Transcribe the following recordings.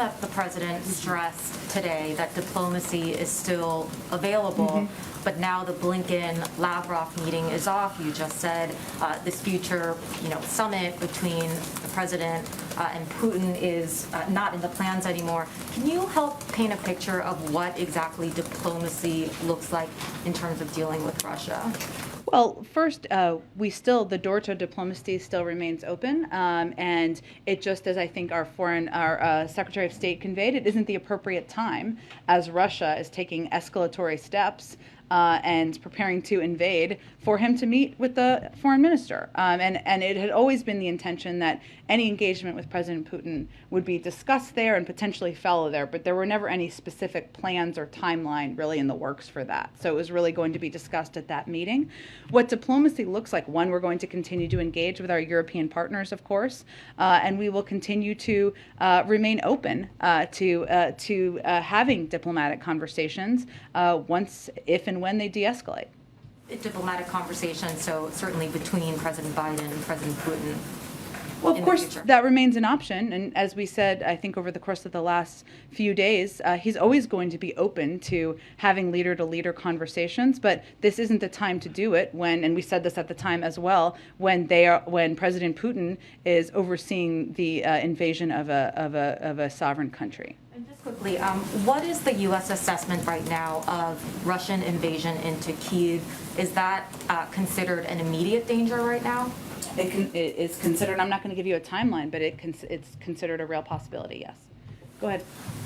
that the president stressed today that diplomacy is still available, but now the Blinken-Lavrov meeting is off. You just said this future, summit between the president and Putin is not in the plans anymore. Can you help paint a picture of what exactly diplomacy looks like in terms of dealing with Russia? Well, first, the door to diplomacy still remains open, and it just, as I think our Secretary of State conveyed, it isn't the appropriate time as Russia is taking escalatory steps and preparing to invade for him to meet with the foreign minister. And it had always been the intention that any engagement with President Putin would be discussed there and potentially follow there, but there were never any specific plans or timeline really in the works for that. So it was really going to be discussed at that meeting. What diplomacy looks like, one, we're going to continue to engage with our European partners, of course, and we will continue to remain open to having diplomatic conversations if and when they de-escalate. Diplomatic conversations, so certainly between President Biden and President Putin. Well, of course, that remains an option. And as we said, I think over the course of the last few days, he's always going to be open to having leader-to-leader conversations. But this isn't the time to do it and we said this at the time as well, when President Putin is overseeing the invasion of a sovereign country. And just quickly, what is the U.S. assessment right now of Russian invasion into Kyiv? Is that considered an immediate danger right now? It is considered, I'm not going to give you a timeline, but it's considered a real possibility, yes. Go ahead.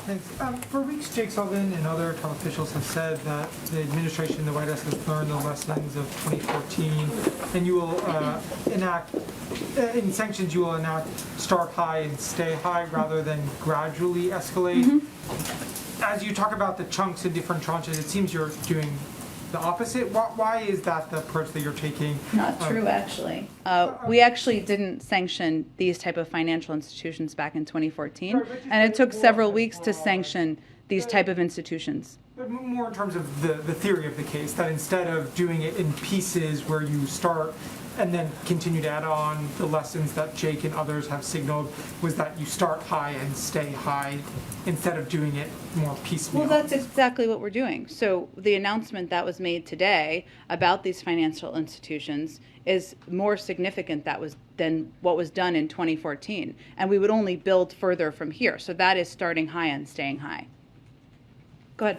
Thanks. For weeks, Jake Sullivan and other top officials have said that the administration, the White House, has learned the lessons of 2014, and you will in sanctions, you will start high and stay high rather than gradually escalate. As you talk about the chunks and different tranches, it seems you're doing the opposite. Why is that the approach that you're taking? Not true, actually. We actually didn't sanction these type of financial institutions back in 2014, and it took several weeks to sanction these type of institutions. But more in terms of the theory of the case, that instead of doing it in pieces where you start and then continue to add on, the lessons that Jake and others have signaled was that you start high and stay high instead of doing it more piecemeal. Well, that's exactly what we're doing. So the announcement that was made today about these financial institutions is more significant than what was done in 2014. And we would only build further from here. So that is starting high and staying high. Go ahead.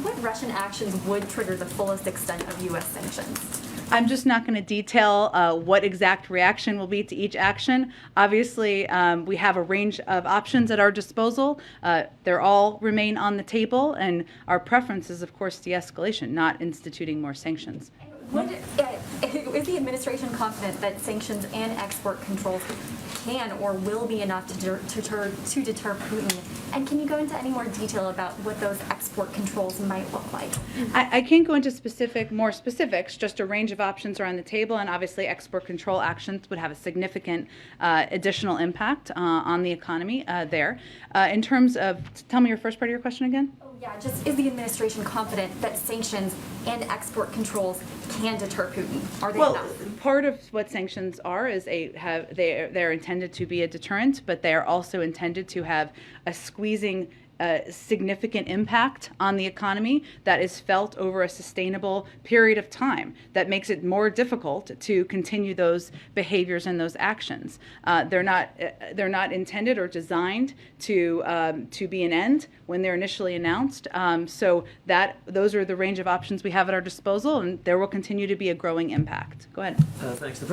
What Russian actions would trigger the fullest extent of U.S. sanctions? I'm just not going to detail what exact reaction will be to each action. Obviously, we have a range of options at our disposal. They're all remain on the table, and our preference is, of course, de-escalation, not instituting more sanctions. Is the administration confident that sanctions and export controls can or will be enough to deter Putin? And can you go into any more detail about what those export controls might look like? I can't go into more specifics, just a range of options are on the table, and obviously export control actions would have a significant additional impact on the economy there. In terms of, tell me your first part of your question again? Yeah, just is the administration confident that sanctions and export controls can deter Putin? Are they enough? Part of what sanctions are is they're intended to be a deterrent, but they are also intended to have a squeezing significant impact on the economy that is felt over a sustainable period of time that makes it more difficult to continue those behaviors and those actions. They're not intended or designed to be an end when they're initially announced. So those are the range of options we have at our disposal, and there will continue to be a growing impact. Go ahead. Thanks.